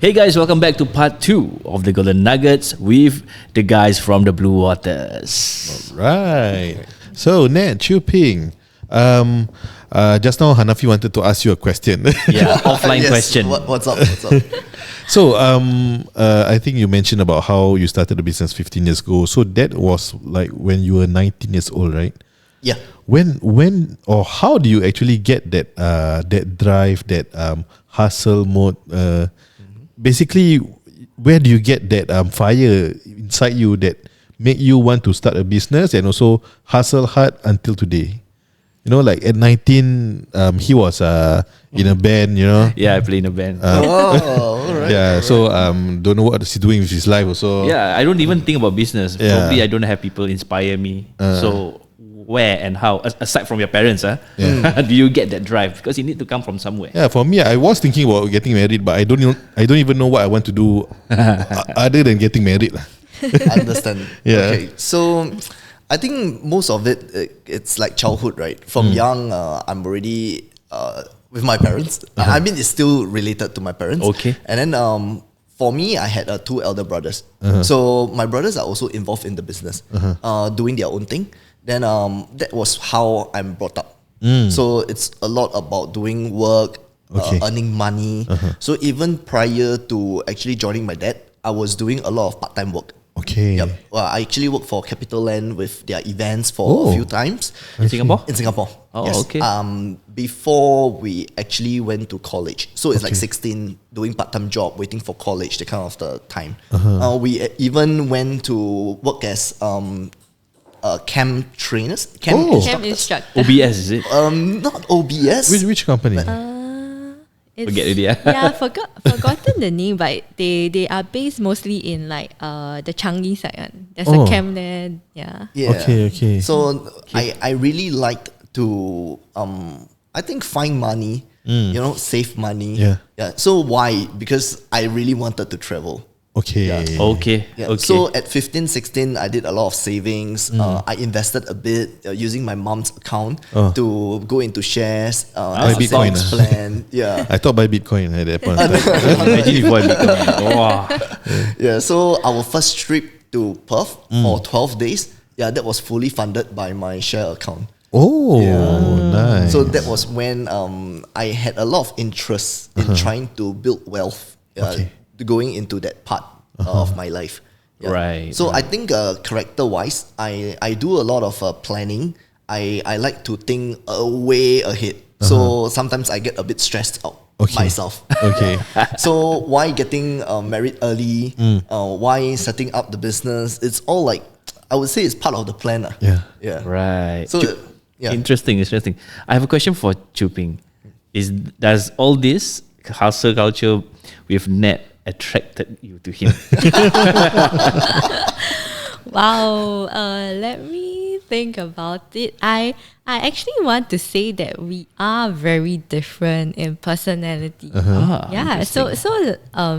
Hey guys, welcome back to part 2 of the Golden Nuggets with the guys from the Bluewaters. Right. So, Ned, Chiu Ping, just now Hanafi wanted to ask you a question. Yeah, offline Yes, question. What's up? So, I think you mentioned about how you started the business 15 years ago. So that was like when you were 19 years old, right? Yeah. When or how do you actually get that drive, that hustle mode? Basically, where do you get that fire inside you that make you want to start a business and also hustle hard until today? You know, like at 19, he was in a band, you know. Yeah, I play in a band. All right. Yeah, so don't know what he's doing with his life also. Yeah, I don't even think about business. Yeah. Probably I don't have people inspire me. So where and how, aside from your parents, do you get that drive? Because you need to come from somewhere. Yeah, for me, I was thinking about getting married, but I don't even know what I want to do other than getting married. I understand. Yeah. Okay. So I think most of it, it's like childhood, right? From young, I'm already with my parents. I mean, it's still related to my parents. Okay. And then for me, I had 2 elder brothers. So my brothers are also involved in the business, doing their own thing. Then that was how I'm brought up. So it's a lot about doing work, earning money. So even prior to actually joining my dad, I was doing a lot of part-time work. Okay. Yep. Well, I actually worked for Capital Land with their events for a few times. In Singapore? In Singapore. Oh, yes. okay. Before we actually went to college. So it's like 16, doing part-time job, waiting for college, that kind of the time. We even went to work as camp trainers. Camp instructors. OBS, is it? Not OBS. Which company? Forget it, yeah. Yeah, forgotten the name, but they are based mostly in like the Changi side one. There's a camp there. Yeah. Yeah. Okay. So I really like to I think find money, you know, save money. Yeah. So why? Because I really wanted to travel. Okay. Yeah. Okay. So at 15, 16, I did a lot of savings. I invested a bit using my mom's account to go into shares, Buy Bitcoin, stocks plan. Yeah. I thought buy Bitcoin at that point. Imagine if I become. Wow. Yeah. So our first trip to Perth for 12 days, that was fully funded by my share account. Oh, nice. So that was when I had a lot of interest in trying to build wealth, going into that part of my life. Yeah. Right. So I think character-wise, I do a lot of planning. I like to think way ahead. So sometimes I get a bit stressed out myself. Okay. So why getting married early? Why setting up the business? It's all like, I would say it's part of the plan. Yeah. Right. So Interesting. I have a question for Chiu Ping. Does all this hustle culture with Ned attracted you to him? Wow. Let me think about it. I actually want to say that we are very different in personality. Yeah. So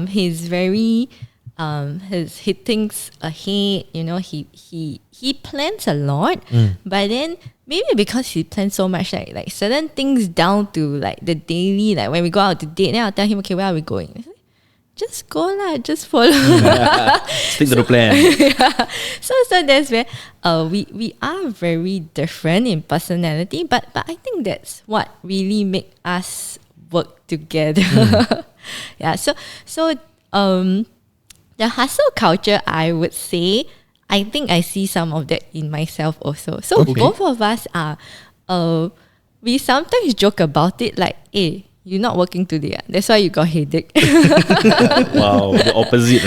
he's very he thinks ahead. You know, he plans a lot, but then maybe because he plans so much, like certain things down to like the daily, like when we go out to date, then I'll tell him, okay, where are we going? Just go lah, just follow. Stick to the plan. So that's where we are very different in personality, but I think that's what really make us work together. Yeah. So the hustle culture, I would say, I think I see some of that in myself also. So both of us are we sometimes joke about it like, hey, you're not working today. That's why you got headache. Wow, the opposite.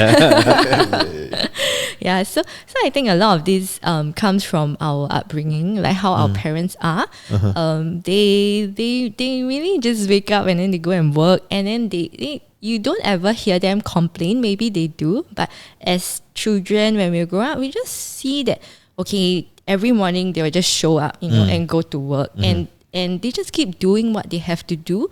Yeah, so I think a lot of this comes from our upbringing, like how our parents are. They really just wake up and then they go and work, and then they you don't ever hear them complain. Maybe they do, but as children, when we grow up, we just see that, okay, every morning they will just show up, you know, and go to work, and they just keep doing what they have to do,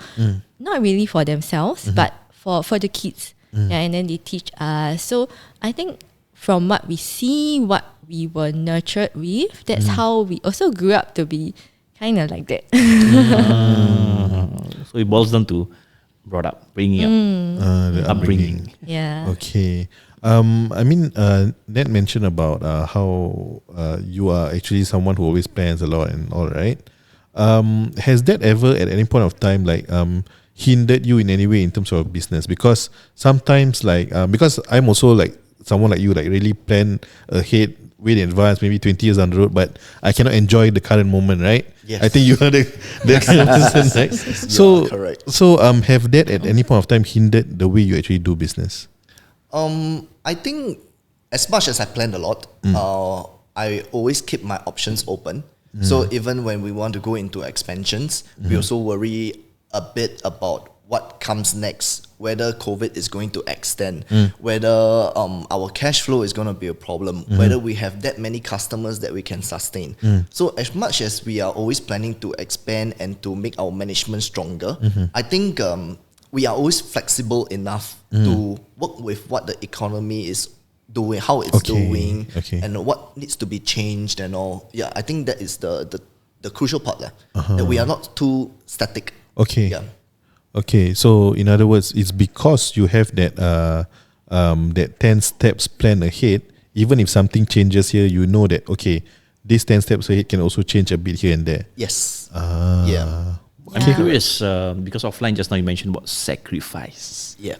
not really for themselves, but for the kids. Yeah, and then they teach us. So I think from what we see, what we were nurtured with, that's how we also grew up to be kind of like that. So it boils down to brought up, bringing up, The upbringing. Yeah. Okay. Ned mentioned about how you are actually someone who always plans a lot and all, right? Has that ever at any point of time hindered you in any way in terms of business? Because sometimes because I'm also like someone like you, like really plan ahead way in advance, maybe 20 years down the road, but I cannot enjoy the current moment, right? Yes. I think you are the kind of person, right? You are correct. So have that at any point of time hindered the way you actually do business? I think as much as I planned a lot, I always keep my options open. So even when we want to go into expansions, we also worry a bit about what comes next, whether COVID is going to extend, whether our cash flow is going to be a problem, whether we have that many customers that we can sustain. So as much as we are always planning to expand and to make our management stronger, I think we are always flexible enough to work with what the economy is doing, how it's doing, and what needs to be changed and all. Yeah, I think that is the crucial part that we are not too static. Okay. Yeah. Okay, so in other words, it's because you have that 10 steps plan ahead. Even if something changes here, you know that okay, these 10 steps ahead can also change a bit here and there. Yes. Yeah. I'm curious because offline just now you mentioned about sacrifice. Yeah.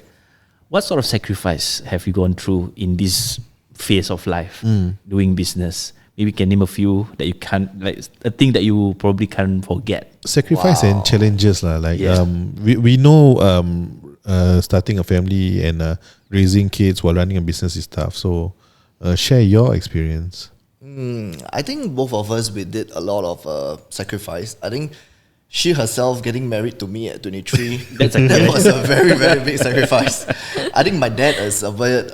What sort of sacrifice have you gone through in this phase of life doing business? Maybe you can name a few that you can't, like a thing that you probably can't forget. Sacrifice and challenges lah. Like we know starting a family and raising kids while running a business is tough. So share your experience. I think both of us, we did a lot of sacrifice. I think she herself getting married to me at 23, that was a very, very big sacrifice. I think my dad is a bit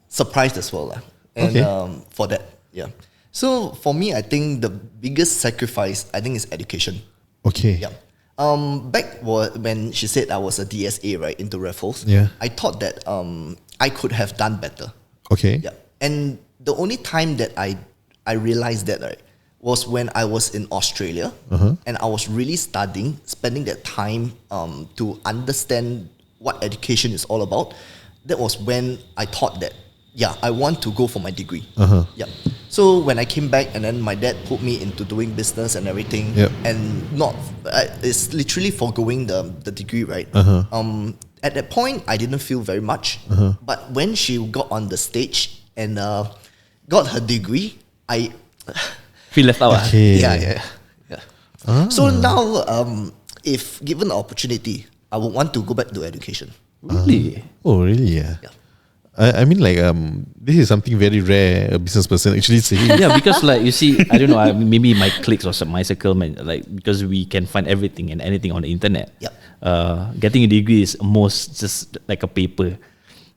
surprised as well. And for that, yeah. So for me, I think the biggest sacrifice, I think, is education. Okay. Yeah. Back when she said I was a DSA, right, into Raffles, I thought that I could have done better. Okay. Yeah. And the only time that I realized that, right, was when I was in Australia and I was really studying, spending that time to understand what education is all about. That was when I thought that, I want to go for my degree. Yeah. So when I came back and then my dad put me into doing business and everything, and it's literally foregoing the degree, right? At that point, I didn't feel very much. But when she got on the stage and got her degree, I Feel left out. Okay. Yeah. So now, if given the opportunity, I would want to go back to education. Really? Oh, really? Yeah. I mean, like, this is something very rare a business person actually saying. Yeah, because like you see, I don't know, maybe my clicks or my circle, like because we can find everything and anything on the internet. Getting a degree is almost just like a paper.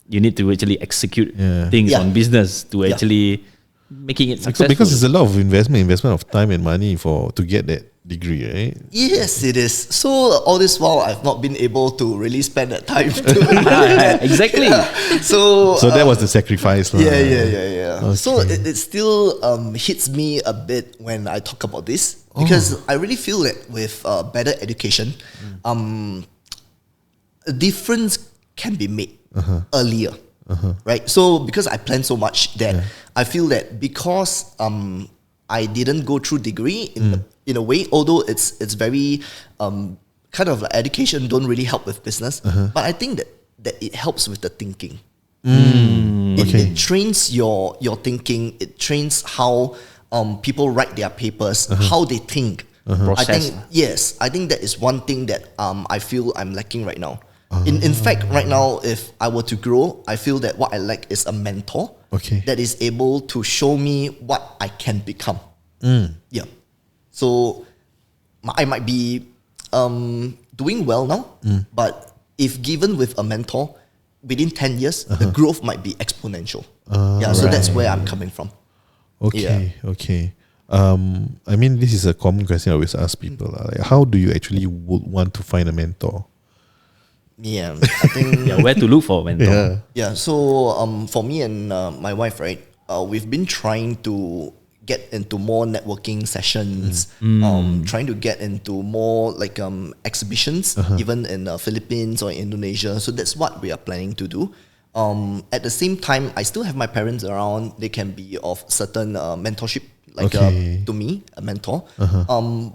You need to actually execute things on business to actually making it successful. Because it's a lot of investment of time and money to get that degree, right? Yes, it is. So all this while, I've not been able to really spend that time. Exactly. So that was the sacrifice. Yeah. Okay. So it still hits me a bit when I talk about this because I really feel that with better education, a difference can be made earlier. Right? So because I planned so much that I feel that because I didn't go through degree in a way, although it's very kind of like education don't really help with business, but I think that it helps with the thinking. It trains your thinking. It trains how people write their papers, how they think. I think that is one thing that I feel I'm lacking right now. In fact, right now, if I were to grow, I feel that what I lack is a mentor that is able to show me what I can become. Yeah. So I might be doing well now, but if given with a mentor, within 10 years, the growth might be exponential. So that's where I'm coming from. Okay. I mean, this is a common question I always ask people. Like, how do you actually want to find a mentor? Yeah, I think where to look for a mentor? So for me and my wife, right, we've been trying to get into more networking sessions, trying to get into more like exhibitions, even in Philippines or Indonesia. So that's what we are planning to do. At the same time, I still have my parents around. They can be of certain mentorship, like to me, a mentor.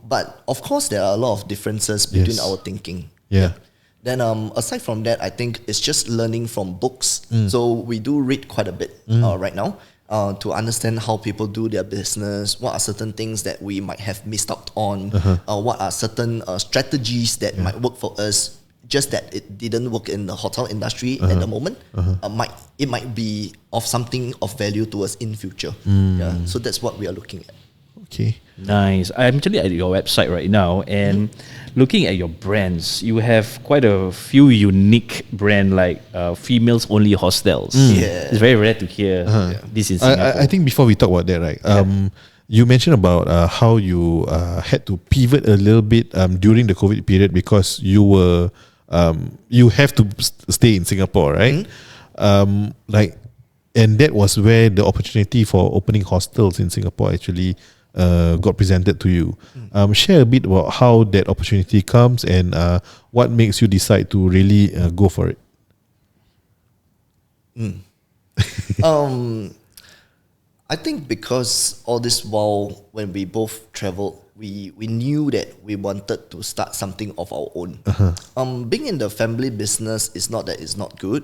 But of course, there are a lot of differences between our thinking. Yeah. Then aside from that, I think it's just learning from books. So we do read quite a bit right now to understand how people do their business. What are certain things that we might have missed out on? What are certain strategies that might work for us? Just that it didn't work in the hotel industry at the moment. It might be of something of value to us in future. Yeah, so that's what we are looking at. Okay. Nice. I'm actually at your website right now, and looking at your brands, you have quite a few unique brand like females only hostels. Yeah. It's very rare to hear this in Singapore. I think before we talk about that, right? You mentioned about how you had to pivot a little bit during the COVID period because you were you have to stay in Singapore, right? And that was where the opportunity for opening hostels in Singapore actually got presented to you. Share a bit about how that opportunity comes and what makes you decide to really go for it. I think because all this while when we both traveled, we knew that we wanted to start something of our own. Being in the family business is not that it's not good,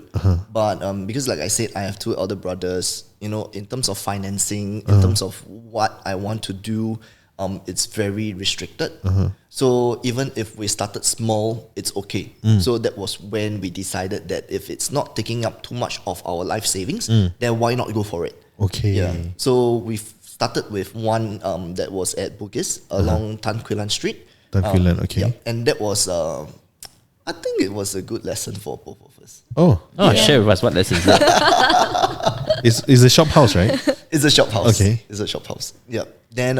but because like I said, I have two elder brothers. You know, in terms of financing, in terms of what I want to do, it's very restricted. So even if we started small, it's okay. So that was when we decided that if it's not taking up too much of our life savings, then why not go for it? Okay. Yeah. So we started with one that was at Bugis along Tan Quee Lan Street. Tan Quee Lan, okay. Yeah. And that was, I think it was a good lesson for both of us. Share with us what lessons. It's a shop house, right? It's a shop house. Okay. It's a shop house. Yeah. Then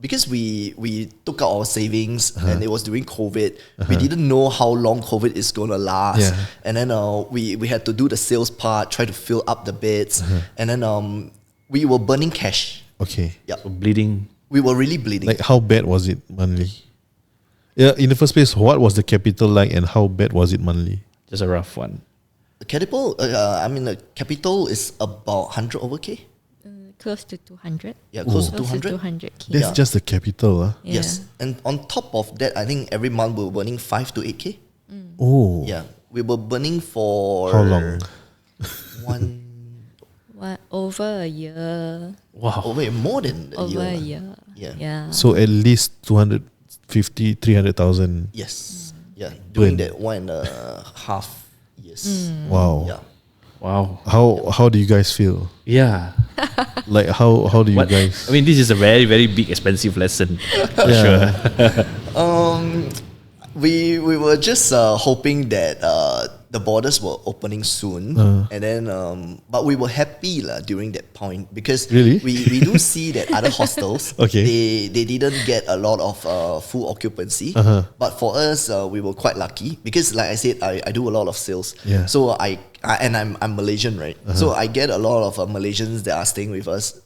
because we took out our savings and it was during COVID, we didn't know how long COVID is going to last. Yeah. And then we had to do the sales part, try to fill up the beds. And then we were burning cash. Okay. Yeah. So bleeding. We were really bleeding. Like how bad was it monthly? Yeah, in the first place, what was the capital like and how bad was it monthly? Just a rough one. The capital, the capital is about 100 over K. Close to 200. Yeah, close to Close to 200. 200K. That's just the capital, huh? Yeah. Yes. And on top of that, I think every month we were burning 5 to 8K. Oh. Yeah. We were burning for... How long? What, over a year? Wow. More than a Over year. a year. Yeah. Yeah. So at least 250, 300,000. Yes. Yeah. During that 1.5 years. Wow. Yeah. Wow. How do you guys feel? Yeah. Like how do you guys? I mean, this is a very, very big, expensive lesson. For sure. We were just hoping that the borders were opening soon, and then but we were happy during that point because Really? we do see that other hostels Okay. they didn't get a lot of full occupancy, but for us we were quite lucky because like I said I do a lot of sales, Yeah. so I'm Malaysian, right? So I get a lot of Malaysians that are staying with us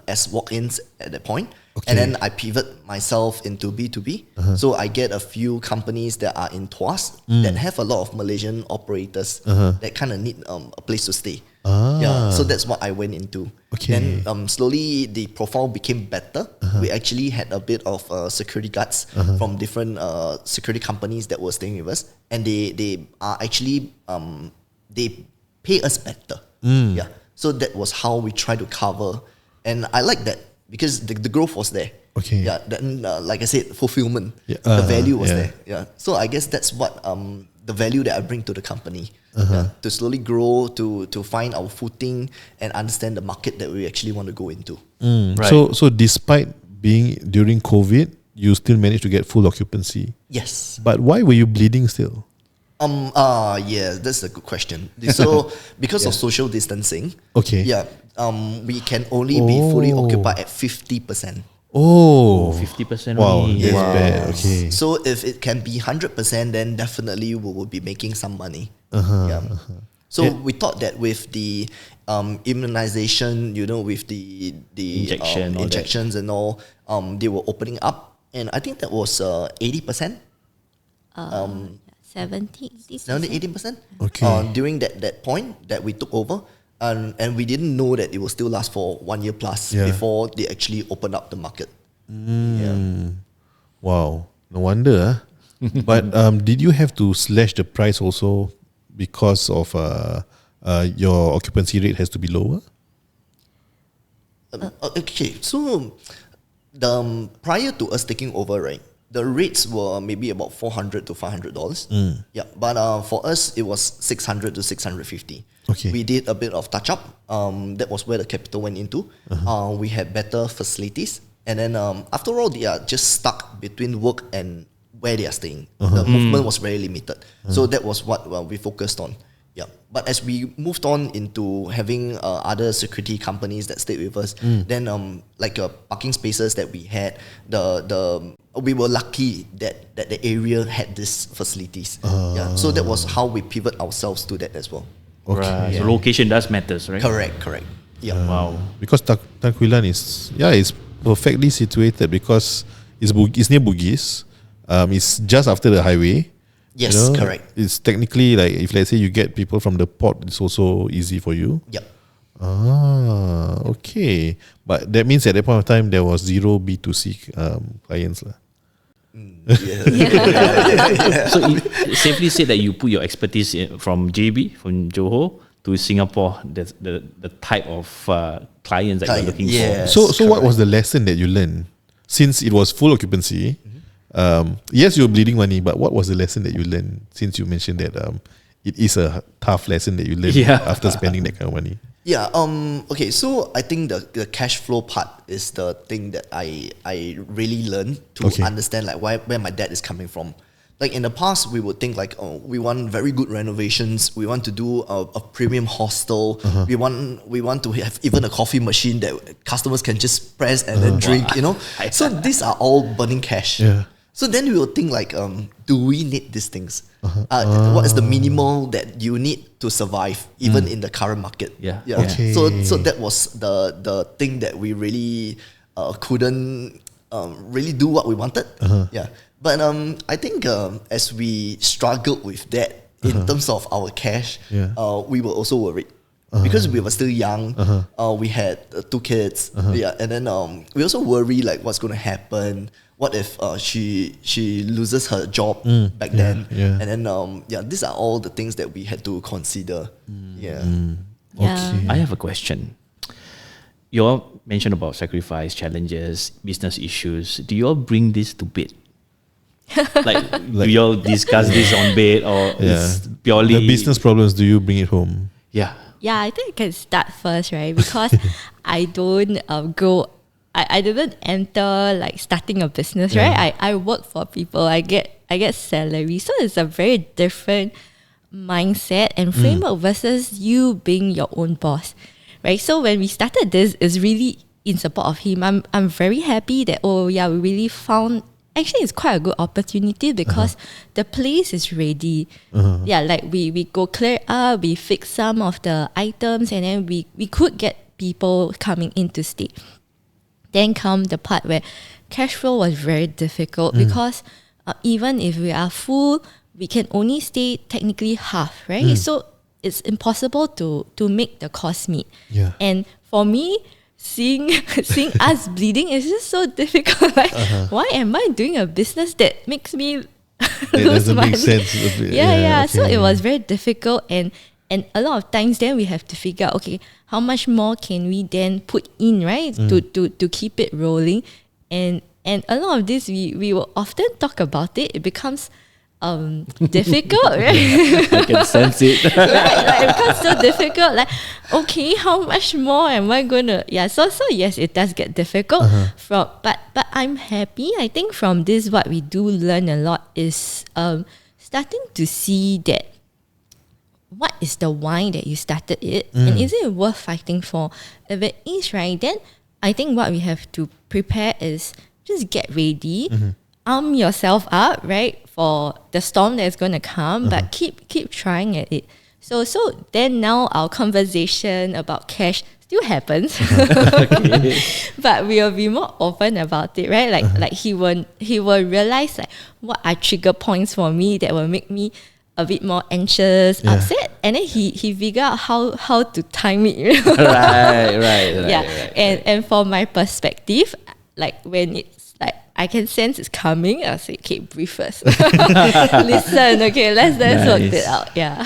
as walk-ins at that point. Okay. And then I pivot myself into B2B. So I get a few companies that are in Tuas that have a lot of Malaysian operators that kind of need a place to stay. Yeah, so that's what I went into. Okay. Then slowly the profile became better. We actually had a bit of security guards from different security companies that were staying with us, and they are actually they pay us better. Yeah, so that was how we try to cover, and I like that. Because the growth was there. Okay. Yeah. Then, like I said, fulfillment. Yeah. The value was Yeah. there. Yeah. So I guess that's what the value that I bring to the company. Yeah, to slowly grow, to find our footing and understand the market that we actually want to go into. Right. So despite being during COVID, you still managed to get full occupancy. Yes. But why were you bleeding still? Yeah, that's a good question. So because of social distancing, Okay. yeah, we can only be fully occupied at 50%. Oh, 50% wow, only. that's Wow. bad. Okay. So if it can be 100%, then definitely we will be making some money. Yeah. So we thought that with the immunization, with the injections and all, they were opening up, and I think that was 80%. 70, 80%. Okay. During that point that we took over, and we didn't know that it will still last for 1 year plus before they actually opened up the market. Wow, no wonder. But did you have to slash the price also because of your occupancy rate has to be lower? Okay, so prior to us taking over, right, the rates were maybe about $400 to $500. Yeah, but for us it was $600 to $650. Okay. We did a bit of touch up. That was where the capital went into. We had better facilities, and then after all, they are just stuck between work and where they are staying. The movement was very limited, so that was what we focused on. Yeah, but as we moved on into having other security companies that stayed with us, then like parking spaces that we had, we were lucky that the area had these facilities. Yeah, so that was how we pivot ourselves to that as well. Okay. Right. So location does matters, right? Correct. Yeah. Wow. Because Tangkuilan is it's perfectly situated because it's near Bugis. It's just after the highway. Yes, correct. It's technically like if let's say you get people from the port, it's also easy for you. Yep. Okay. But that means at that point of time there was zero B2C clients lah. So safely say that you put your expertise from JB, from Johor to Singapore, the type of clients that you're looking for. So what was the lesson that you learned? Since it was full occupancy, yes, you're bleeding money, but what was the lesson that you learned? Since you mentioned that it is a tough lesson that you learned after spending that kind of money. Yeah. Okay. So I think the cash flow part is the thing that I really learned to understand like where my dad is coming from. Like in the past, we would think like, oh, we want very good renovations. We want to do a premium hostel. We want to have even a coffee machine that customers can just press and then drink. So these are all burning cash. Yeah. So then we will think like, do we need these things? What is the minimal that you need to survive even in the current market? Yeah. Okay. So that was the thing that we really couldn't really do what we wanted. Yeah. But I think as we struggled with that in terms of our cash, we were also worried. Because we were still young, we had 2 kids, and then we also worry like what's going to happen. What if she loses her job back then? And then these are all the things that we had to consider. Okay. I have a question. You all mentioned about sacrifice, challenges, business issues. Do you all bring this to bed? like do you all discuss this on bed, or it's purely the business problems? Do you bring it home? Yeah, I think I can start first, right? Because I don't I didn't enter like starting a business, right? I work for people. I get salary, so it's a very different mindset and framework versus you being your own boss, right? So when we started this, is really in support of him. I'm very happy that we really found. Actually, it's quite a good opportunity because the place is ready. Yeah, like we go clear up, we fix some of the items, and then we could get people coming in to stay. Then come the part where cash flow was very difficult because even if we are full, we can only stay technically half, right? So it's impossible to make the cost meet. Yeah. And for me, seeing us bleeding is just so difficult. Like, why am I doing a business that makes me lose money? Make sense. So it was very difficult, and a lot of times then we have to figure out, okay, how much more can we then put in, right, to keep it rolling, and a lot of this we will often talk about it. It becomes difficult, right? I can sense it. Right, like it becomes so difficult. Like, okay, how much more am I gonna? So yes, it does get difficult. But I'm happy. I think from this, what we do learn a lot is starting to see that what is the why that you started it, and is it worth fighting for? If it is, right, then I think what we have to prepare is just get ready. Arm yourself up, right, for the storm that's going to come, but keep trying at it. So then now our conversation about cash still happens, but we'll be more open about it, right? Like he will realize like what are trigger points for me that will make me a bit more anxious, upset, and then he figure out how to time it. Right. And from my perspective, like when it's like I can sense it's coming, I'll say, okay, breathe first. Listen, okay, let's work it out. Yeah.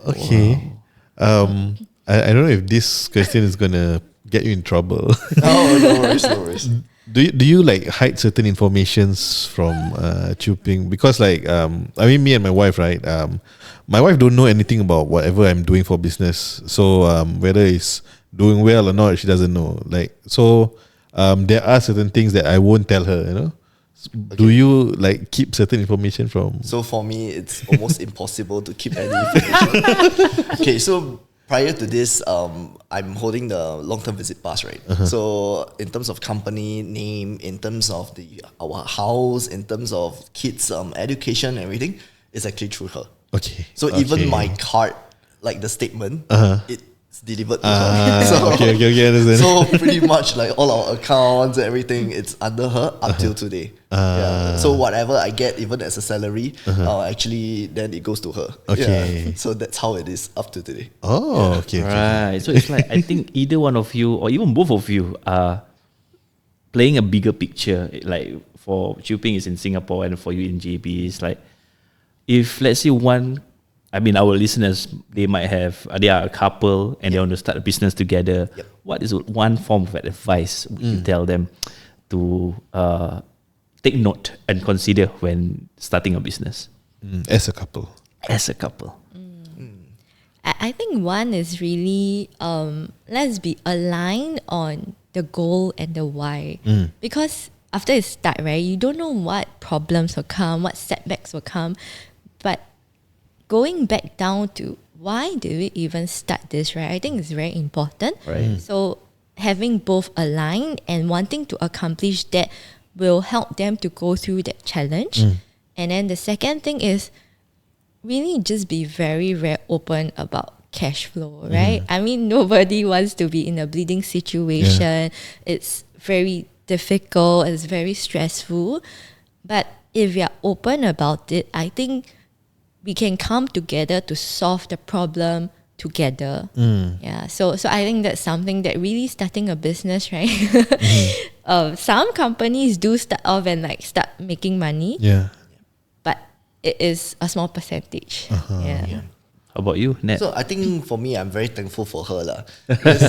Okay. I don't know if this question is gonna get you in trouble. No worries. Do you like hide certain informations from Chuping? Because like I mean, me and my wife, right? My wife don't know anything about whatever I'm doing for business. So whether it's doing well or not, she doesn't know. Like so, there are certain things that I won't tell her. You know. Okay. Do you like keep certain information from? So for me, it's almost impossible to keep any information. Okay, so prior to this, I'm holding the long-term visit pass, right? So in terms of company name, in terms of our house, in terms of kids' education, everything, it's actually through her. Okay. So even my card, like the statement, it's delivered to her. Okay, understand. So pretty much like all our accounts and everything, it's under her up till today. Yeah. So whatever I get, even as a salary, actually then it goes to her. Okay. Yeah. So that's how it is up to today. Oh, okay. Right. So it's like I think either one of you or even both of you are playing a bigger picture. Like for Chuping is in Singapore and for you in JB, it's like if let's say our listeners, they might have, they are a couple and they want to start a business together. Yep. What is one form of advice would you tell them to take note and consider when starting a business? As a couple. I think one is really let's be aligned on the goal and the why. Because after it start, right, you don't know what problems will come, what setbacks will come, but going back down to why do we even start this, right? I think it's very important. Right. So having both aligned and wanting to accomplish that will help them to go through that challenge. And then the second thing is really just be very, very open about cash flow, right? I mean, nobody wants to be in a bleeding situation. It's very difficult, it's very stressful. But if we are open about it, I think we can come together to solve the problem together. Yeah. So I think that's something that really starting a business, right? Some companies do start off and like start making money. Yeah. But it is a small percentage. Yeah. How about you, Ned? So I think for me, I'm very thankful for her lah. Because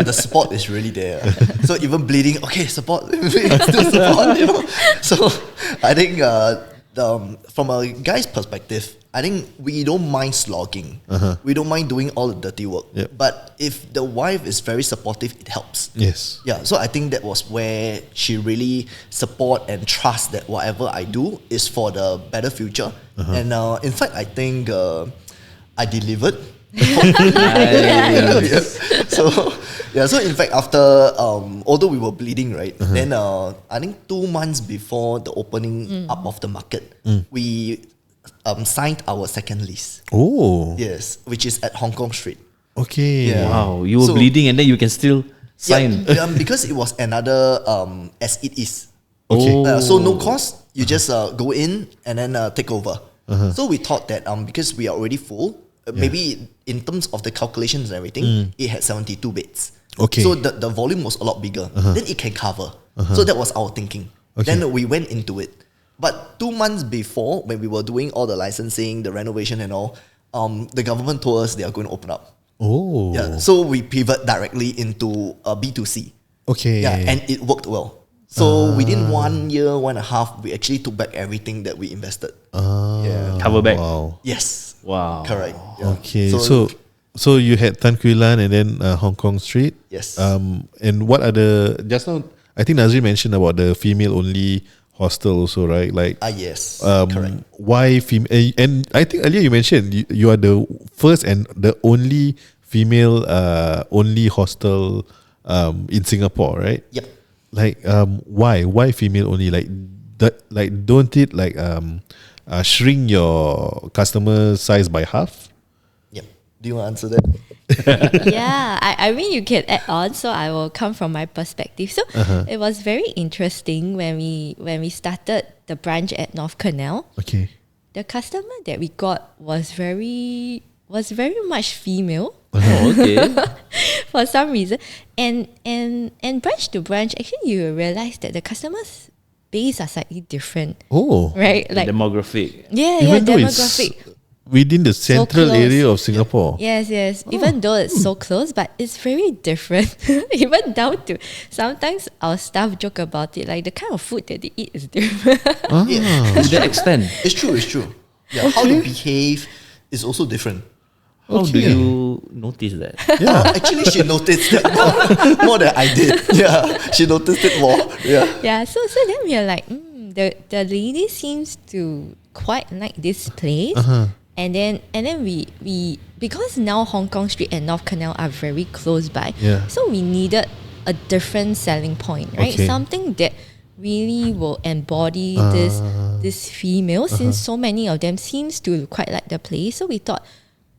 the support is really there. So even bleeding, okay, support, still support, you know. So I think from a guy's perspective, I think we don't mind slogging. We don't mind doing all the dirty work. Yep. But if the wife is very supportive, it helps. Yes. Yeah, so I think that was where she really support and trust that whatever I do is for the better future. And in fact, I think I delivered. So in fact, after although we were bleeding, right, then I think 2 months before the opening up of the market, we signed our second lease. Oh. Yes, which is at Hong Kong Street. Okay. Yeah. Wow, you were bleeding and then you can still sign. Yeah, because it was another as it is. Okay. So no cost, you just go in and then take over. So we thought that because we are already full, maybe in terms of the calculations and everything, it had 72 beds. Okay. So the volume was a lot bigger. Then it can cover. So that was our thinking. Okay. Then we went into it. But 2 months before, when we were doing all the licensing, the renovation and all, the government told us they are going to open up. Oh. Yeah. So we pivot directly into B2C. Okay. Yeah, and it worked well. So within 1 year, 1.5, we actually took back everything that we invested. Yeah. Cover back. Wow. Yes. Wow. Correct. Yeah. Okay. So you had Tan Kui Lan and then Hong Kong Street. Yes. And what are just now? I think Nazri mentioned about the female only hostel also, right? Like yes. Correct. Why female? And I think earlier you mentioned you are the first and the only female only hostel in Singapore, right? Yep. Like why female only? Like don't it like shrink your customer size by half? Yep. Do you want to answer that? Yeah, I mean you can add on, so I will come from my perspective. So it was very interesting when we started the branch at North Canal. Okay. The customer that we got was very much female. Oh, okay. For some reason. And branch to branch, actually you will realize that the customers base are slightly different. Oh. Right? The Like demographic. Even though it's demographic. within the central close. area of Singapore. Yes. Even though it's so close, but it's very different. Even down to sometimes our staff joke about it, like the kind of food that they eat is different. Yeah. To that extent. It's true. Yeah, how they behave is also different. How do Okay. you notice that? Yeah. Actually, she noticed that more than I did. Yeah, she noticed it more. Yeah. Yeah, so then we are like, the lady seems to quite like this place. And then we because now Hong Kong Street and North Canal are very close by. Yeah. So we needed a different selling point, right? Okay. Something that really will embody this female, since so many of them seems to quite like the place. So we thought,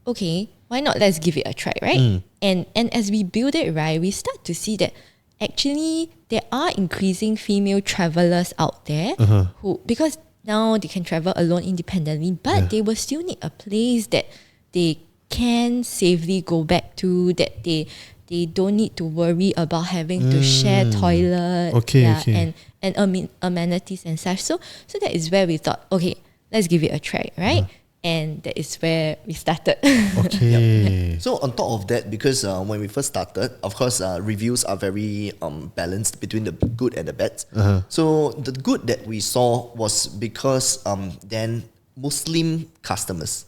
okay, why not, let's give it a try, right? And as we build it, right, we start to see that actually there are increasing female travelers out there who, because now they can travel alone independently, but they will still need a place that they can safely go back to, that they don't need to worry about having to share toilet, Okay. and amenities and such. So that is where we thought, okay, let's give it a try, right? And that is where we started. Okay. So on top of that, because when we first started, of course, reviews are very balanced between the good and the bad. So the good that we saw was because then Muslim customers,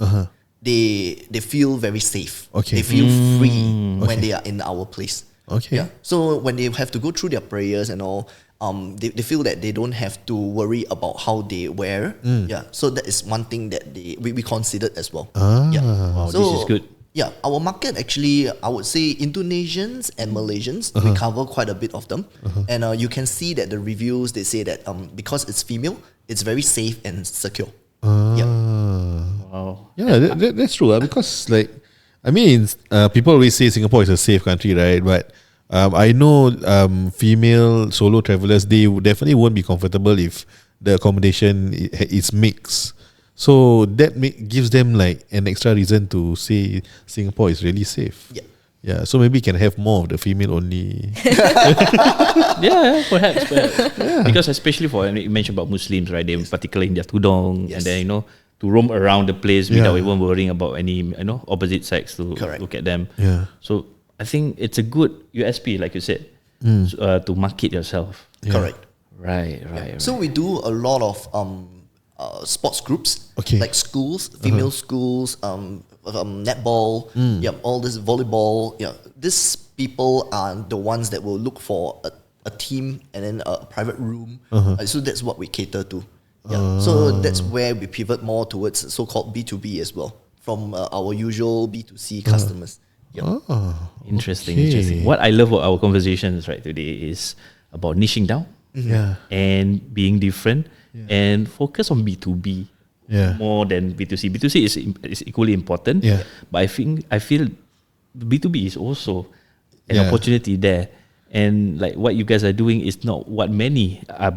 they feel very safe. Okay. They feel free when they are in our place. Okay. Yeah. So when they have to go through their prayers and all, they feel that they don't have to worry about how they wear. Yeah. So that is one thing that we considered as well. Yeah. Wow, So, this is good. Yeah, our market actually, I would say Indonesians and Malaysians, we cover quite a bit of them. And you can see that the reviews, they say that because it's female, it's very safe and secure. Yeah. Wow. Yeah, that's true. Because like, I mean, people always say Singapore is a safe country, right? But I know female solo travelers, they definitely won't be comfortable if the accommodation is mixed. So that gives them like an extra reason to say Singapore is really safe. Yeah. Yeah. So maybe can have more of the female only. Yeah, perhaps. Because especially for, you mentioned about Muslims, right? They particularly in their tudong, Yes. and then to roam around the place without Yeah. even worrying about any opposite sex to Correct. look at them. Yeah. So I think it's a good USP, like you said, to market yourself. Correct. Right. So we do a lot of sports groups, Okay. like schools, female schools, netball, all this volleyball. Yeah, these people are the ones that will look for a team and then a private room. So that's what we cater to. Yeah, so that's where we pivot more towards so-called B2B as well, from our usual B2C customers. Yeah. Interesting. What I love about our conversations right today is about niching down Yeah. and being different and focus on B2B more than B2C. B2C is equally important, but I feel B2B is also an opportunity there. And like what you guys are doing is not what many other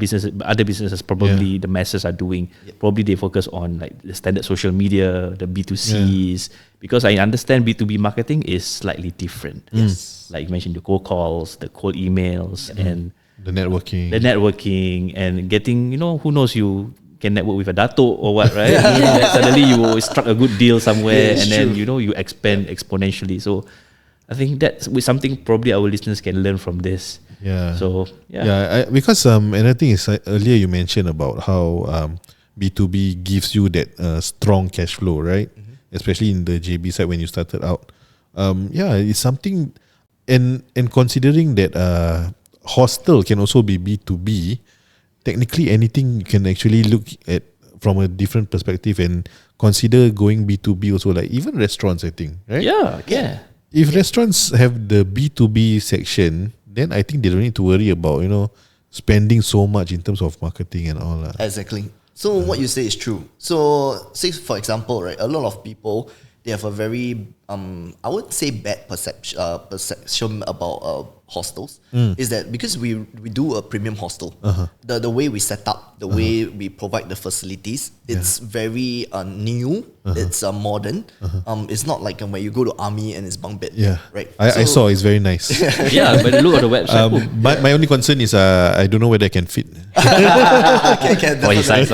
businesses probably the masses are doing. Probably they focus on like the standard social media, the B2Cs, because I understand B2B marketing is slightly different. Yes. Like you mentioned, the cold calls, the cold emails, and The networking. and getting, who knows, you can network with a dato or what, right? Suddenly you struck a good deal somewhere, and then you expand exponentially. So I think that's something probably our listeners can learn from this. Yeah. So Because another thing is earlier you mentioned about how B2B gives you that strong cash flow, right? Especially in the JB side when you started out. It's something, and considering that hostel can also be B2B, technically anything you can actually look at from a different perspective and consider going B2B also, like even restaurants, I think, right? Yeah. If restaurants have the B2B section, then I think they don't need to worry about, spending so much in terms of marketing and all. Exactly. So what you say is true. So say for example, right, a lot of people they have a very I would say bad perception about hostels. Is that because we do a premium hostel, the way we set up, the way we provide the facilities, it's very new. It's modern. It's not like when you go to army and it's bunk bed. Right. I saw it's very nice. Yeah, but look at the website. My only concern is I don't know whether I can fit. For his size.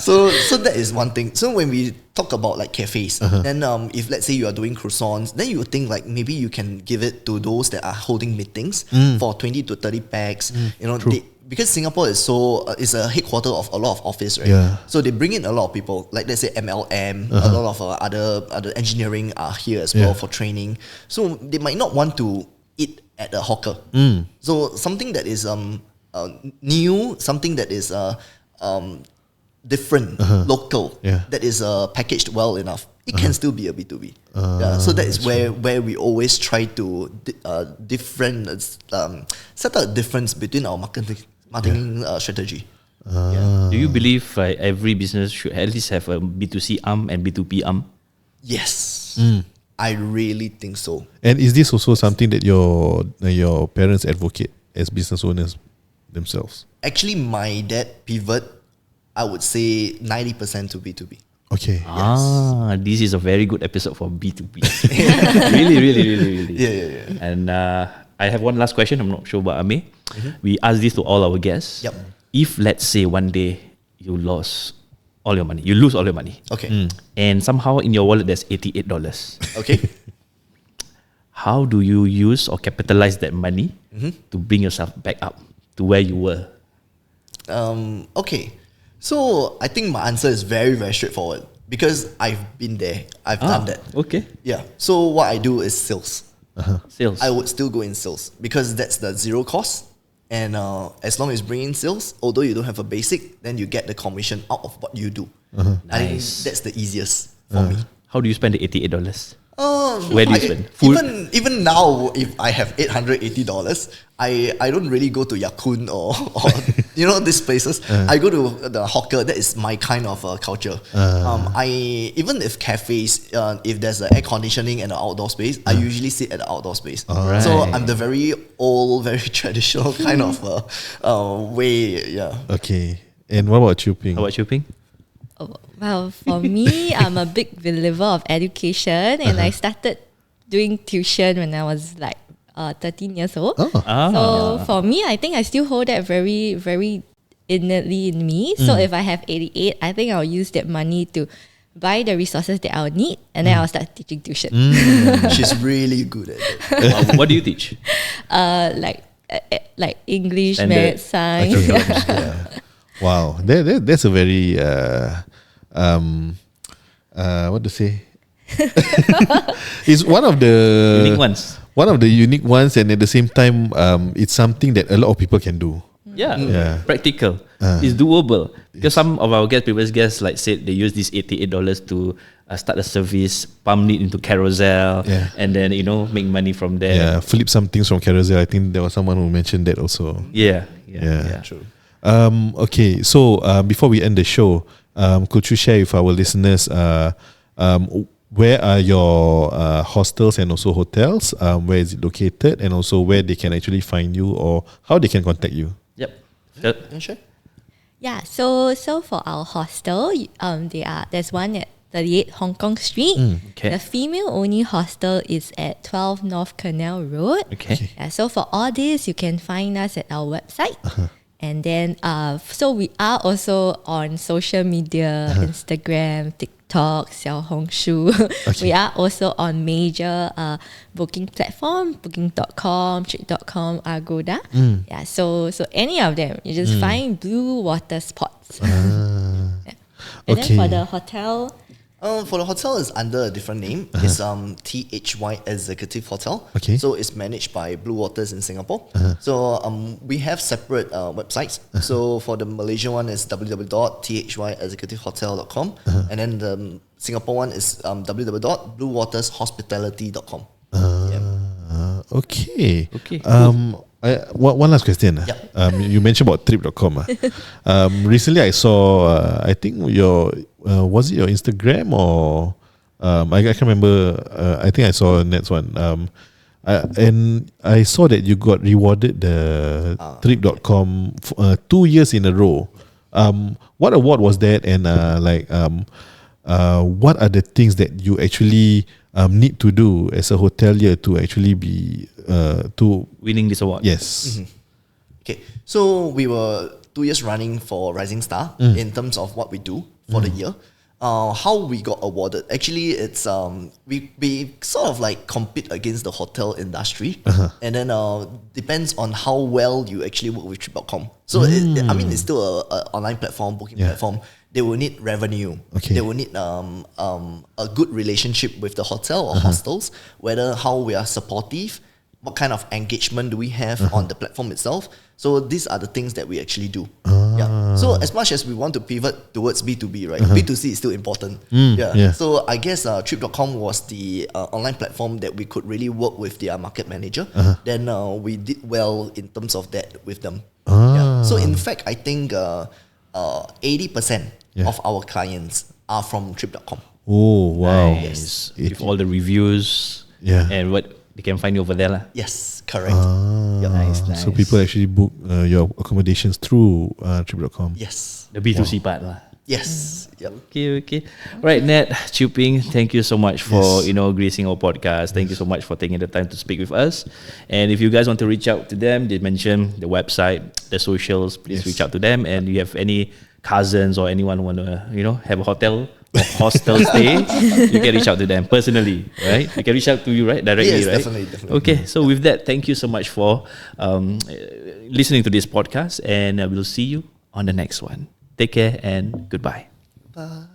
So that is one thing. So when we talk about like cafes, then if let's say you are doing croissants, then you would think like maybe you can give it to those that are holding meetings for 20 to 30 packs. You know, because Singapore is is a headquarter of a lot of office, right? Yeah. So they bring in a lot of people, like let's say MLM, a lot of other engineering are here as well for training. So they might not want to eat at a hawker. So something that is new, something that is different, local, that is packaged well enough, it can still be a B2B. So that is where we always try to set a difference between our marketing strategy. Do you believe every business should at least have a B2C arm and B2B arm? Yes. I really think so. And is this also something that your parents advocate as business owners themselves? Actually, my dad pivot, I would say 90% to B2B. Okay. This is a very good episode for B2B. really. Yeah. And I have one last question. I'm not sure about Amir. We ask this to all our guests. Yep. If let's say one day you lose all your money. Okay. And somehow in your wallet there's $88. Okay. How do you use or capitalize that money to bring yourself back up to where you were? Okay. So I think my answer is very, very straightforward because I've been there. I've done that. Okay. Yeah. So what I do is sales. Sales. I would still go in sales because that's the zero cost. And as long as you bring in sales, although you don't have a basic, then you get the commission out of what you do. I think Nice. that's the easiest for me. How do you spend the $88? Where do you spend? Food? Even now, if I have $880, I don't really go to Yakun or these places. I go to the hawker. That is my kind of culture. Even if cafes, if there's an air conditioning and an outdoor space, I usually sit at the outdoor space. Alright. So I'm the very old, very traditional kind of way. Yeah. Okay. And what about you, Ping? How about you, Ping? Well, for me, I'm a big believer of education, and I started doing tuition when I was like 13 years old. So for me, I think I still hold that very, very innately in me. So if I have 88, I think I'll use that money to buy the resources that I'll need, and then I'll start teaching tuition. She's really good at it. What do you teach? Like English, Standard. math, science. Wow, that's a very what to say? It's one of the Unique ones. One of the unique ones, and at the same time, it's something that a lot of people can do. Yeah. Practical. It's doable. Because some of our previous guests, like said, they use this $88 to start a service, pump it into Carousel, and then make money from there. Yeah, flip some things from Carousel. I think there was someone who mentioned that also. Yeah. True. Okay, so before we end the show, could you share with our listeners where are your hostels and also hotels? Where is it located, and also where they can actually find you or how they can contact you? Yep. Sure. Yeah, so for our hostel, there's one at 38 Hong Kong Street. Okay. The female-only hostel is at 12 North Canal Road. Okay. Yeah, so for all this, you can find us at our website. And then, so we are also on social media, Instagram, TikTok, Xiaohongshu. Okay. We are also on major booking platform, booking.com, trip.com, Agoda. Yeah, so any of them, you just find Bluewaters Spots. Yeah. And then for the hotel, For the hotel, is under a different name. It's THY Executive Hotel. Okay. So it's managed by Bluewaters in Singapore. So we have separate websites. So for the Malaysian one is www.thyexecutivehotel.com, and then the Singapore one is www.bluewatershospitality.com. Okay. Okay. One last question. Yep. You mentioned about trip.com. Recently I saw, I think was it your Instagram or I can remember. I think I saw Ned's one. And I saw that you got rewarded the Trip.com 2 years in a row. What award was that? And what are the things that you actually need to do as a hotelier to actually be to Winning this award. yes. Okay, so we were 2 years running for Rising Star in terms of what we do for the year. How we got awarded, actually, it's we sort of like compete against the hotel industry, and then depends on how well you actually work with Trip.com. So I mean, it's still a online platform, booking platform. They will need revenue. Okay. They will need a good relationship with the hotel or hostels, whether how we are supportive, what kind of engagement do we have on the platform itself. So these are the things that we actually do. Yeah. So as much as we want to pivot towards B2B, right? B2C is still important. Yeah. So I guess Trip.com was the online platform that we could really work with their market manager. Then we did well in terms of that with them. Yeah. So in fact, I think 80% of our clients are from Trip.com. Oh wow. Nice. With all the reviews. Yeah. And what they can find you over there lah. Yes, correct. Nice. So people actually book your accommodations through Trip.com. Yes. The B2C part lah. Yes. Yep. Okay. Right, Ned, Chuping, thank you so much for gracing our podcast. Thank you so much for taking the time to speak with us. And if you guys want to reach out to them, they mentioned the website, the socials. Please reach out to them. And you have any cousins or anyone who want to have a hotel or hostel stay, you can reach out to them personally, right? You can reach out to you, right, directly, Yes, right? definitely. Okay, so with that, thank you so much for listening to this podcast, and we'll see you on the next one. Take care and goodbye. Bye.